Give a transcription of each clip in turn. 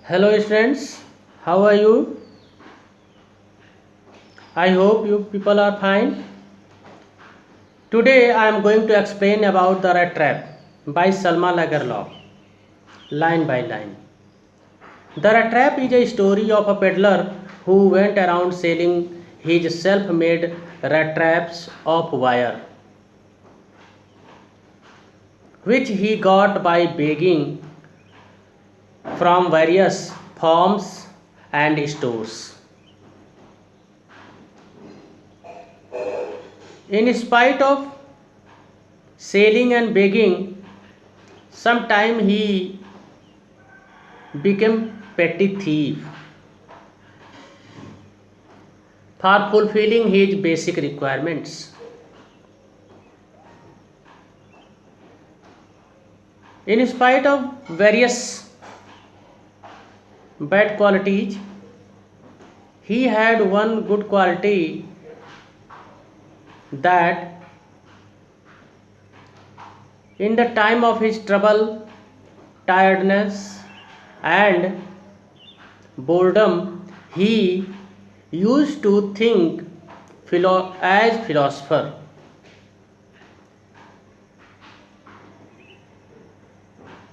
Hello students, how are you? I hope you people are fine. Today I am going to explain about the rat trap by Salma Lagerlof, line by line. The rat trap is a story of a peddler who went around selling his self-made rat traps of wire, which he got by begging from various farms and stores. In spite of selling and begging, sometime he became petty thief for fulfilling his basic requirements. In spite of various bad qualities, he had one good quality, that in the time of his trouble, tiredness, and boredom, he used to think as philosopher.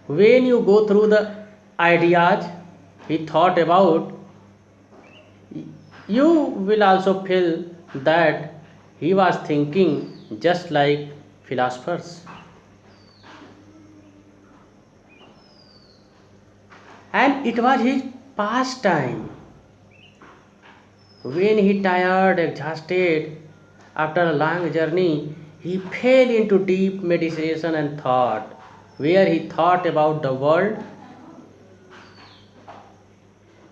When you go through the ideas he thought about, you will also feel that he was thinking just like philosophers. And it was his pastime. When he tired, exhausted after a long journey, he fell into deep meditation and thought, where he thought about the world,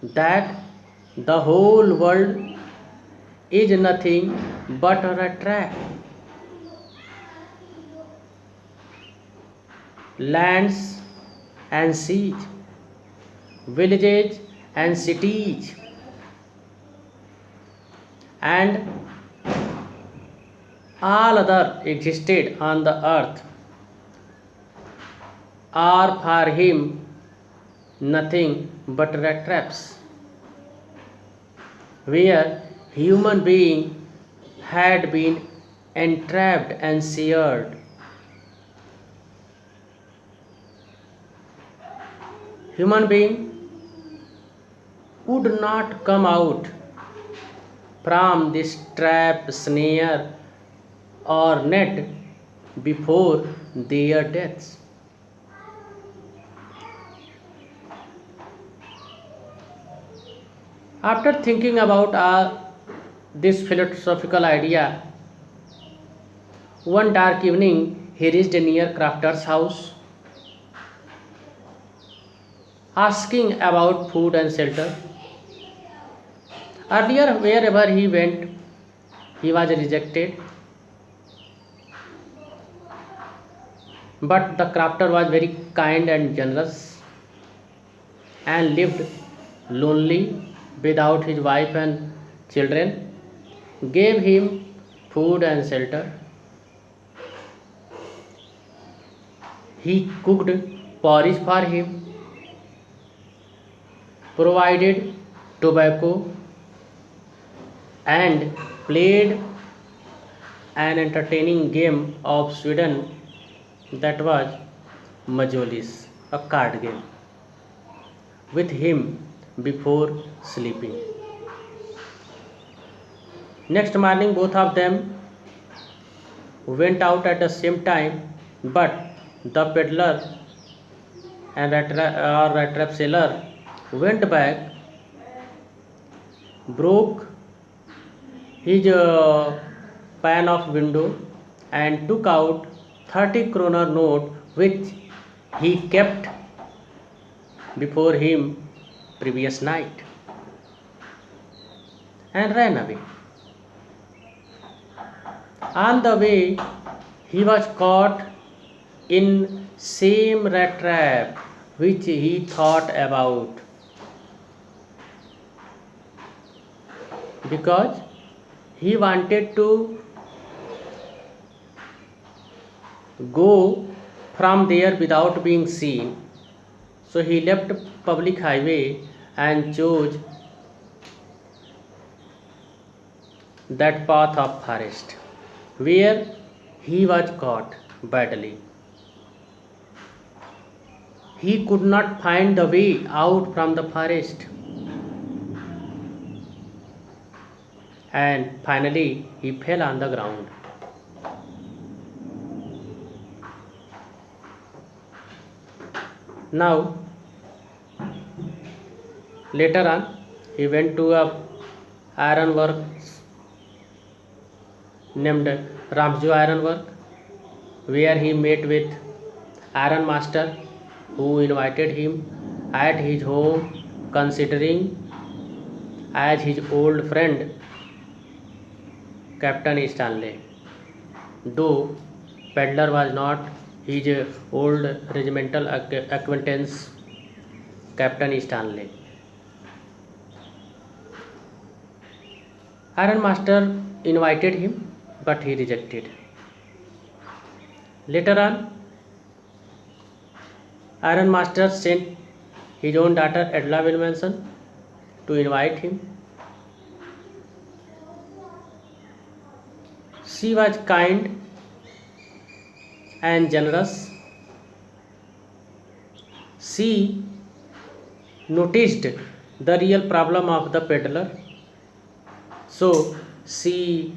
that the whole world is nothing but a trap. Lands and seas, villages and cities, and all other existed on the earth are for him nothing but rat traps, where human being had been entrapped and seared. Human being would not come out from this trap, snare, or net before their deaths. After thinking about this philosophical idea, one dark evening he reached near Crafter's house, asking about food and shelter. Earlier, wherever he went, he was rejected, but the crafter was very kind and generous and lived lonely without his wife and children, gave him food and shelter. He cooked porridge for him, provided tobacco, and played an entertaining game of Sweden, that was Majolis, a card game, with him before sleeping. Next morning, both of them went out at the same time, but the peddler and rat trap seller went back, broke his pan of window, and took out 30 kroner note which he kept before him previous night, and ran away. On the way, he was caught in same rat trap which he thought about, because he wanted to go from there without being seen. So he left public highway and chose that path of forest, where he was caught badly. He could not find the way out from the forest, and finally he fell on the ground. Now, later on, he went to a iron works named Ramju Iron Work, where he met with Iron Master, who invited him at his home, considering as his old friend Captain Stanley. Though Peddler was not his old regimental acquaintance, Captain Stanley. Iron Master invited him, but he rejected. Later on, Iron Master sent his own daughter Edla Wilmanson to invite him. She was kind and generous. She noticed the real problem of the peddler, so she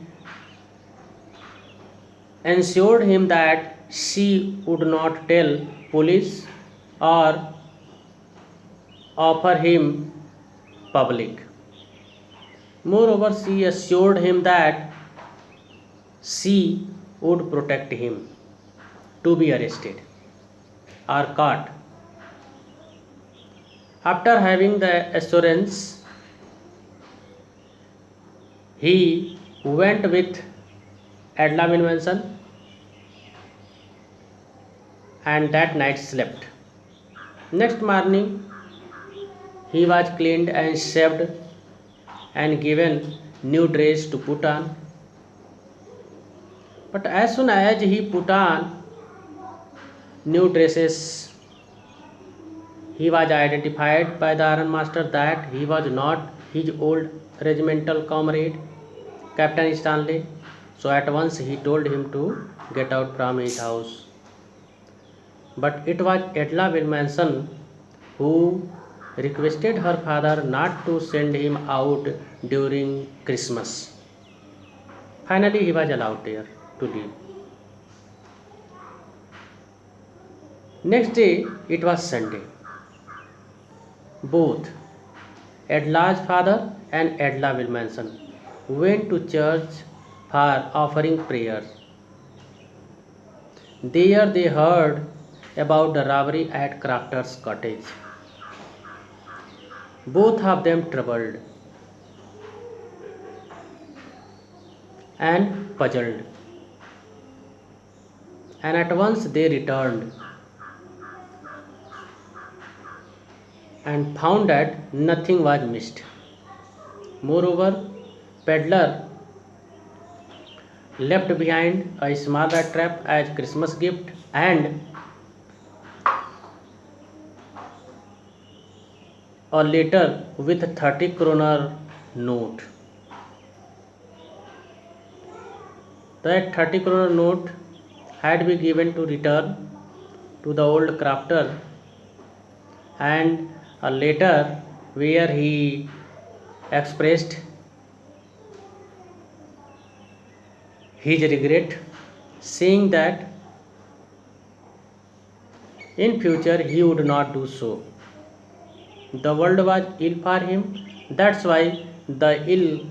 ensured him that she would not tell police or offer him public. Moreover, she assured him that she would protect him to be arrested or caught. After having the assurance, he went with Adla Wilmanson and that night slept. Next morning, he was cleaned and shaved and given new dress to put on. But as soon as he put on new dresses, he was identified by the Iron Master that he was not his old regimental comrade, Captain Stanley. So at once he told him to get out from his house. But it was Edla Wilmanson who requested her father not to send him out during Christmas. Finally, he was allowed there to leave. Next day, it was Sunday. Both Edla's father and Edla Wilmanson went to church for offering prayers. There they heard about the robbery at Crafter's cottage. Both of them troubled and puzzled, and at once they returned and found that nothing was missed. Moreover, Peddler left behind a small rat trap as Christmas gift and a letter with a 30 kroner note. That 30 kroner note had been given to return to the old crafter, and a letter where he expressed his regret, saying that in future he would not do so. The world was ill for him, that's why the ill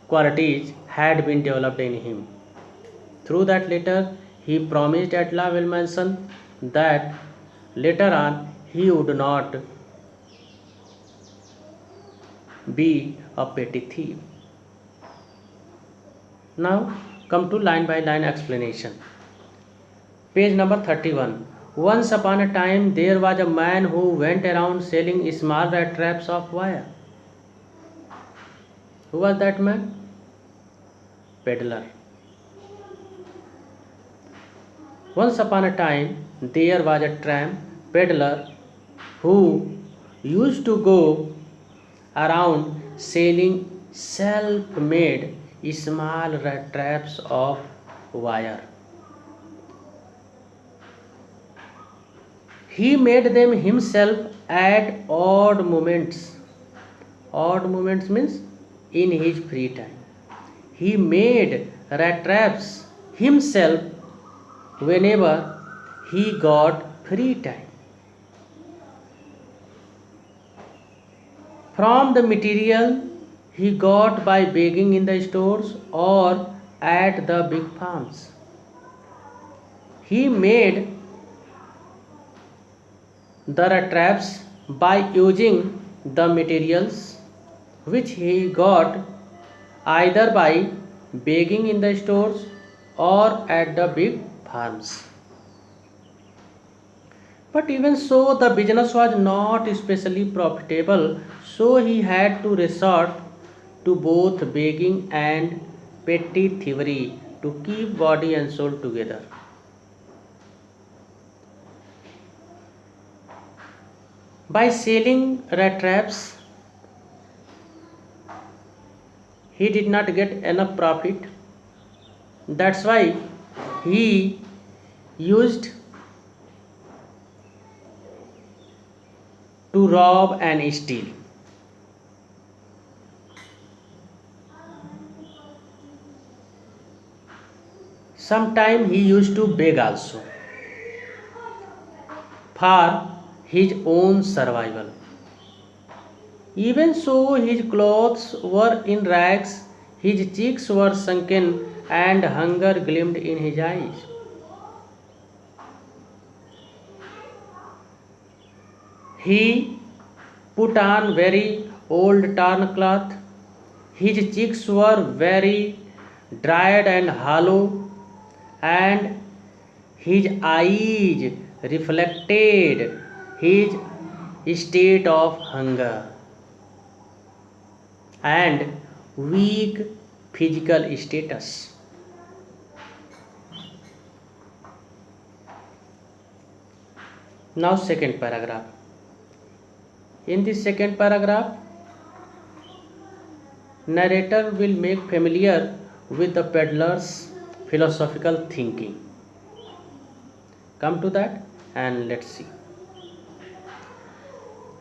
qualities had been developed in him. Through that letter, he promised Atla Wilmanson that later on he would not be a petty thief. Now come to line by line explanation. Page number 31. Once upon a time there was a man who went around selling small rat traps of wire. Who was that man? Peddler. Once upon a time there was a tramp peddler who used to go around selling self-made small rat traps of wire. He made them himself at odd moments. Odd moments means in his free time. He made rat traps himself whenever he got free time. From the material he got by begging in the stores or at the big farms. He made the rat traps by using the materials which he got either by begging in the stores or at the big farms. But even so, the business was not especially profitable, so he had to resort to both begging and petty thievery to keep body and soul together. By selling rat traps, he did not get enough profit. That's why he used to rob and steal. Sometimes he used to beg also for his own survival. Even so, his clothes were in rags, his cheeks were sunken, and hunger gleamed in his eyes. He put on very old torn cloth, his cheeks were very dried and hollow, and his eyes reflected his state of hunger and weak physical status. Now, second paragraph. In this second paragraph, narrator will make familiar with the peddler's philosophical thinking. Come to that and let's see.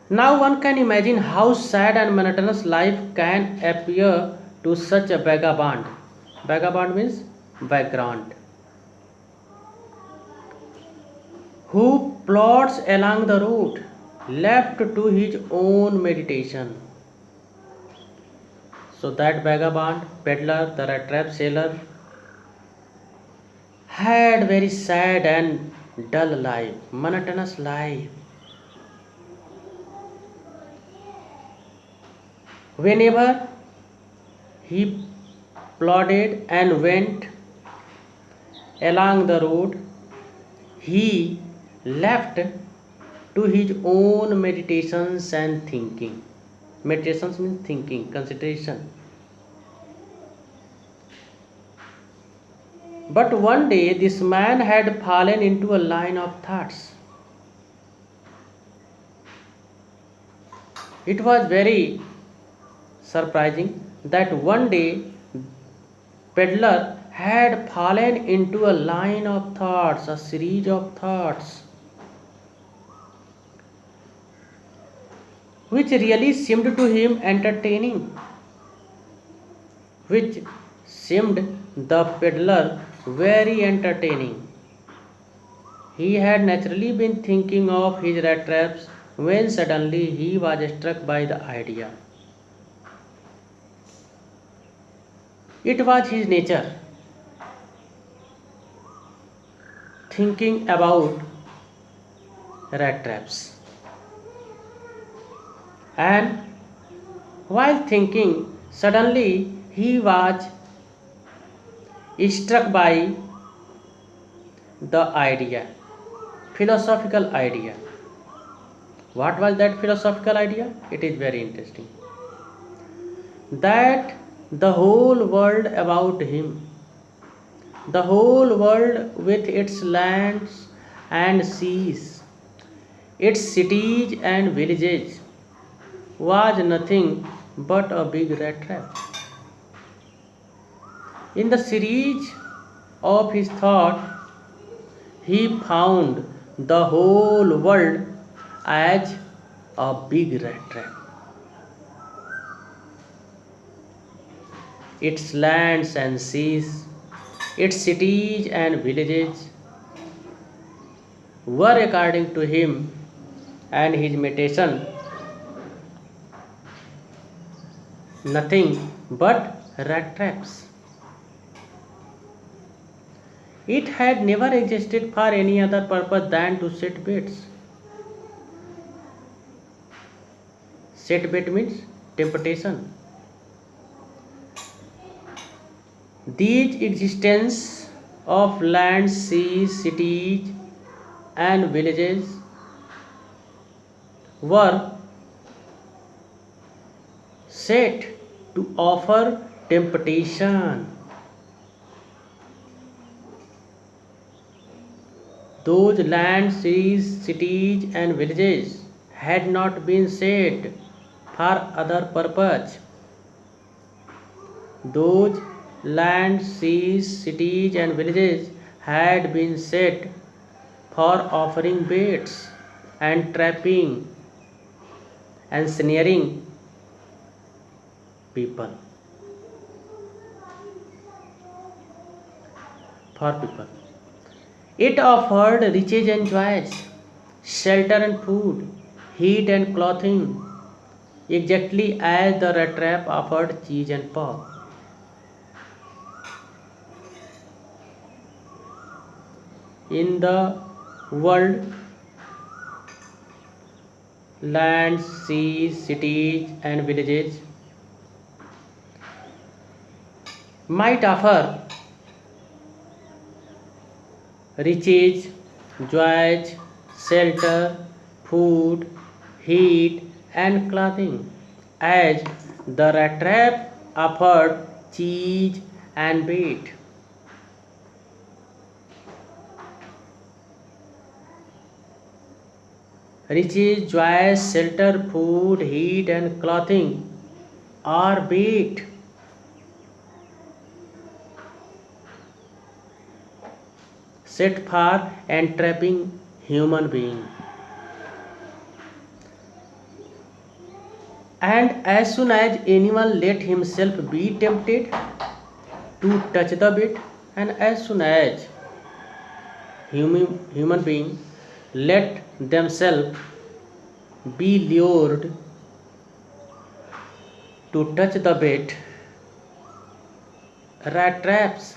Now one can imagine how sad and monotonous life can appear to such a vagabond. Vagabond means vagrant, who plods along the road, left to his own meditation. So that vagabond, peddler, the rat trap seller had very sad and dull life, monotonous life. Whenever he plodded and went along the road, he left to his own meditations and thinking. Meditations means thinking, consideration. But one day this man had fallen into a line of thoughts. It was very surprising that one day peddler had fallen into a line of thoughts, a series of thoughts, which really seemed to him entertaining, which seemed the peddler very entertaining. He had naturally been thinking of his rat traps when suddenly he was struck by the idea. It was his nature, thinking about rat traps. And while thinking, suddenly he was struck by the idea, philosophical idea. What was that philosophical idea? It is very interesting. That the whole world about him, the whole world with its lands and seas, its cities and villages, was nothing but a big rat trap. In the series of his thought, he found the whole world as a big rat trap. Its lands and seas, its cities and villages were, according to him and his meditation, nothing but rat traps. It had never existed for any other purpose than to set baits. Set bait means temptation. These existence of lands, seas, cities, and villages were set to offer temptation. Those lands, seas, cities, and villages had not been set for other purpose. Those lands, seas, cities, and villages had been set for offering baits and trapping and snaring people. For people. It offered riches and joys, shelter and food, heat and clothing, exactly as the rat trap offered cheese and pork. In the world, lands, seas, cities, and villages might offer riches, joys, shelter, food, heat, and clothing, as the rat trap offered cheese and bait. Riches, joys, shelter, food, heat, and clothing are bait set for entrapping human being. And as soon as anyone let himself be tempted to touch the bait, and as soon as human being let themselves be lured to touch the bait, rat traps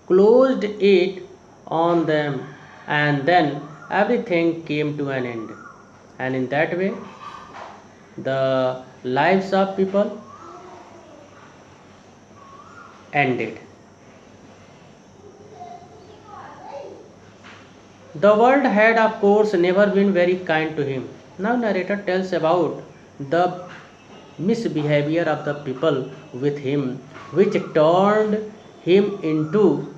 closed it on them, and then everything came to an end. And in that way, the lives of people ended. The world had, of course, never been very kind to him. Now, narrator tells about the misbehavior of the people with him, which turned him into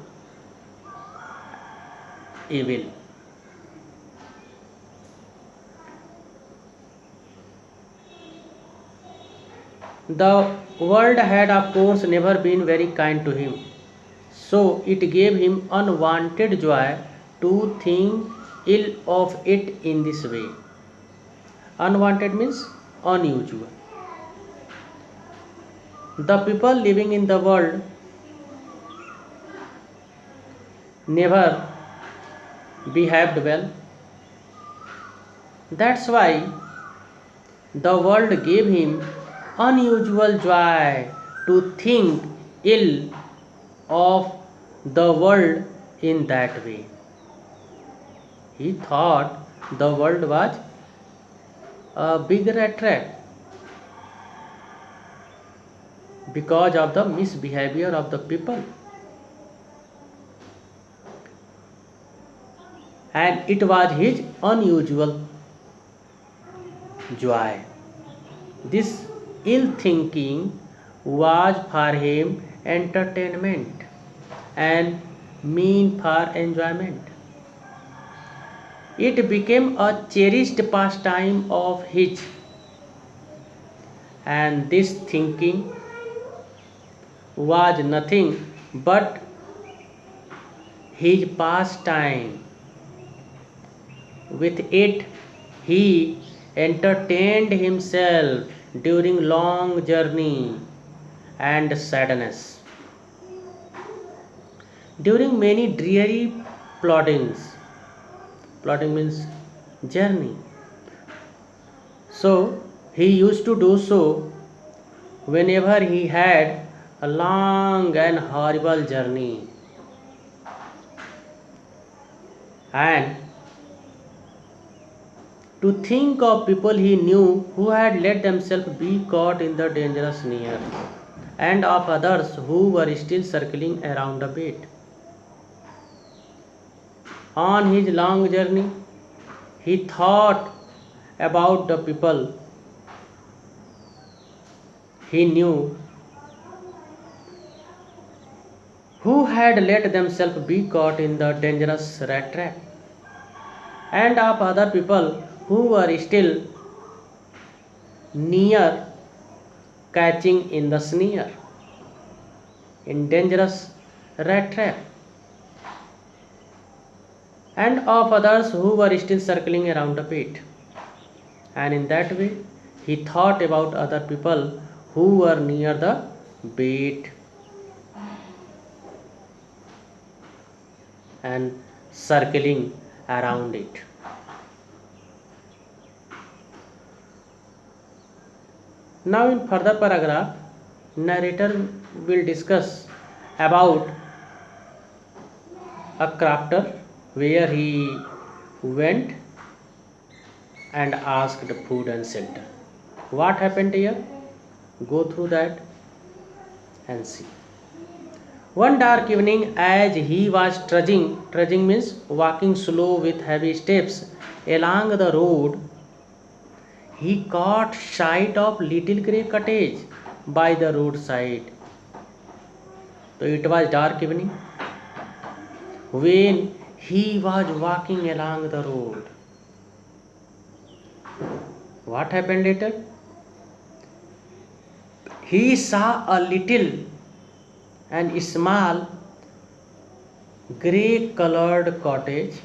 evil. The world had, of course, never been very kind to him, so it gave him unwanted joy to think ill of it in this way. Unwanted means unusual. The people living in the world never behaved well. That's why the world gave him unusual joy to think ill of the world in that way. He thought the world was a bigger attract because of the misbehavior of the people, and it was his unusual joy. This ill thinking was for him entertainment and mean for enjoyment. It became a cherished pastime of his, and this thinking was nothing but his pastime. With it, he entertained himself during long journey and sadness. During many dreary ploddings, plodding means journey. So he used to do so whenever he had a long and horrible journey. And to think of people he knew who had let themselves be caught in the dangerous snare, and of others who were still circling around a bit. On his long journey, he thought about the people he knew who had let themselves be caught in the dangerous rat trap, and of other people who were still near catching in the snare, in dangerous rat trap, and of others who were still circling around the pit. And in that way, he thought about other people who were near the bait and circling around it. Now, in further paragraph, narrator will discuss about a crafter where he went and asked food and shelter. What happened here? Go through that and see. One dark evening, as he was trudging means walking slow with heavy steps along the road, he caught sight of little grey cottage by the roadside. So it was dark evening when he was walking along the road. What happened later? He saw a little and small grey colored cottage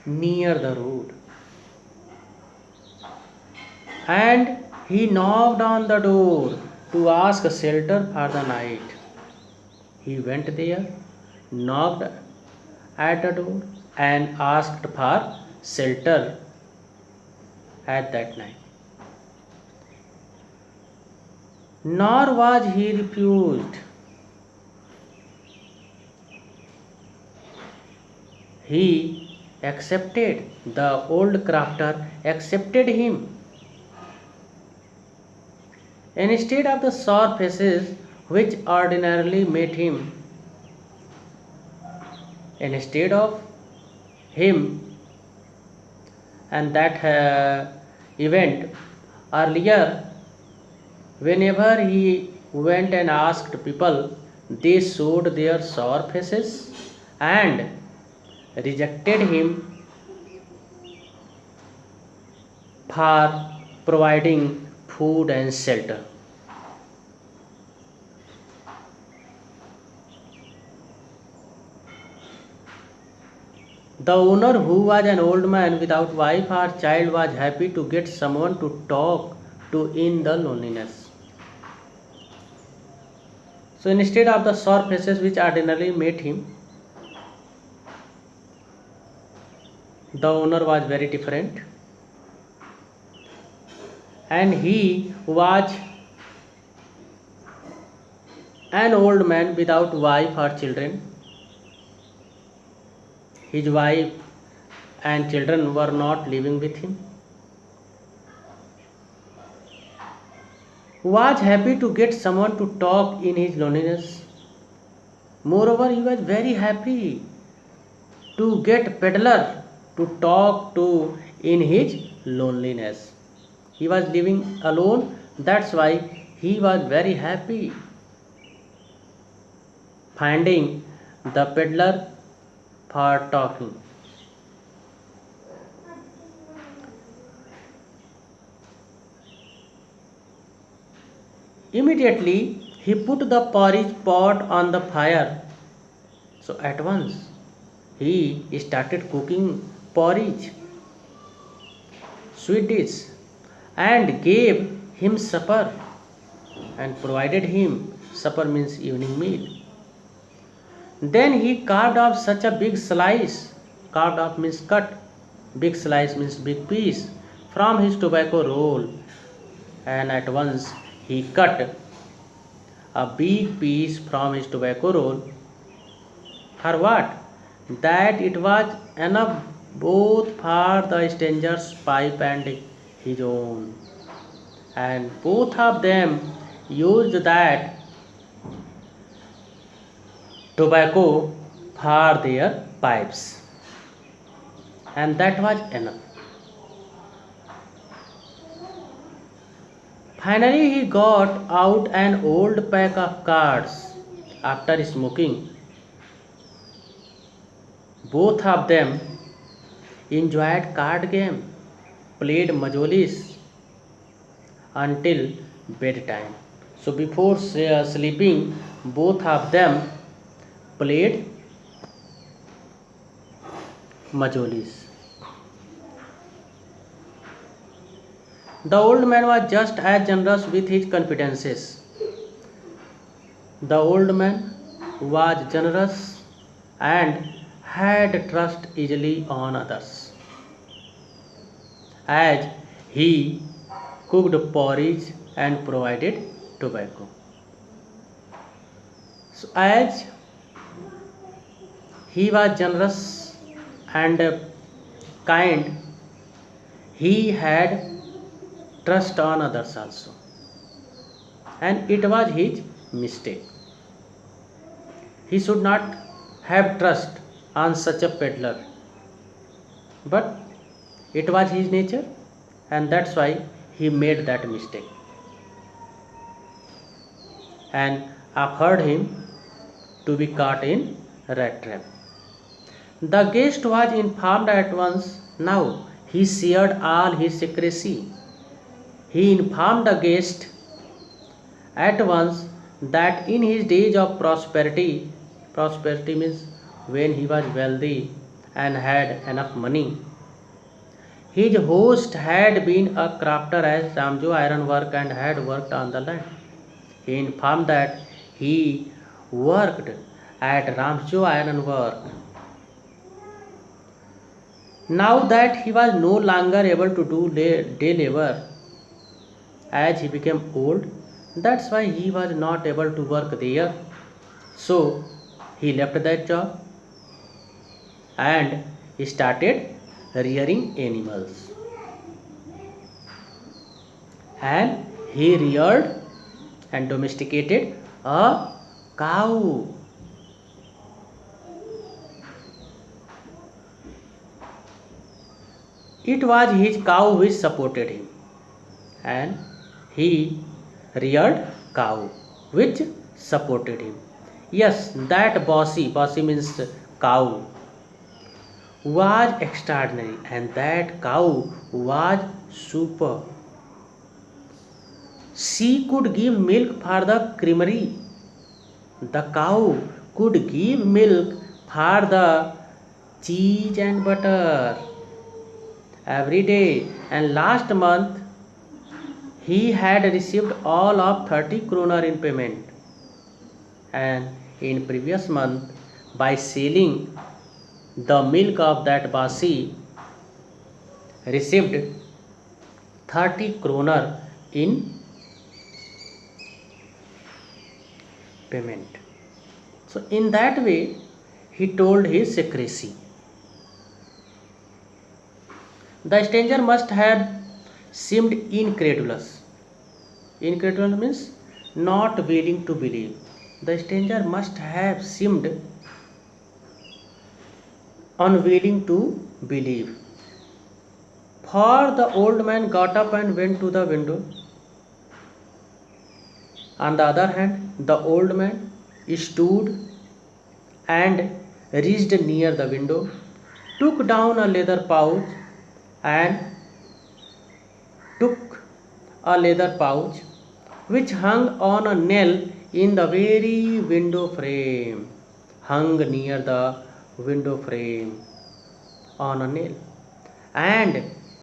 near the road, and he knocked on the door to ask shelter for the night. He went there, knocked at the door, and asked for shelter at that night. Nor was he refused. He accepted, the old crafter accepted him. Instead of the sour faces which ordinarily met him, instead of him and that event earlier, whenever he went and asked people, they showed their sour faces and rejected him for providing food and shelter. The owner, who was an old man without wife or child, was happy to get someone to talk to in the loneliness. So instead of the sour faces which ordinarily met him, the owner was very different, and he was an old man without wife or children. His wife and children were not living with him. Was happy to get someone to talk in his loneliness. Moreover, he was very happy to get peddler to talk to in his loneliness. He was living alone, that's why he was very happy finding the peddler for talking. Immediately he put the porridge pot on the fire. So at once he started cooking porridge, sweet dish, and gave him supper and provided him supper means evening meal. Then he carved off such a big slice, carved off means cut, big slice means big piece from his tobacco roll, and at once he cut a big piece from his tobacco roll. For what? That it was enough both for the stranger's pipe and his own, and both of them used that tobacco for their pipes, and that was enough. Finally, he got out an old pack of cards. After smoking, both of them enjoyed card game, played majolis until bedtime. So before sleeping, both of them played majolis. The old man was just as generous with his confidences. The old man was generous and had trust easily on others, as he cooked porridge and provided tobacco. So, as he was generous and kind, he had trust on others also, and it was his mistake. He should not have trust on such a peddler, but it was his nature, and that's why he made that mistake and offered him to be caught in rat trap. The guest was informed at once. Now he shared all his secrecy. He informed the guest at once that in his days of prosperity, prosperity means when he was wealthy and had enough money, his host had been a crafter as Ramjo ironwork and had worked on the land. He informed that he worked at Ramjo ironwork. Now that he was no longer able to do day labor as he became old, that's why he was not able to work there. So he left that job and he started rearing animals. And he reared and domesticated a cow. It was his cow which supported him, and he reared cow which supported him. Yes, that bossy means cow, was extraordinary, and that cow was super. She could give milk for the creamery. The cow could give milk for the cheese and butter every day, and last month he had received all of 30 kroner in payment, and in previous month by selling the milk of that basi received 30 kroner in payment. So in that way he told his secrecy. The stranger must have seemed incredulous. Incredulous means not willing to believe. The stranger must have seemed unwilling to believe. For the old man got up and went to the window. On the other hand, the old man stood and reached near the window, took down a leather pouch and took a leather pouch which hung on a nail in the very window frame. Hung near the window frame on a nail. And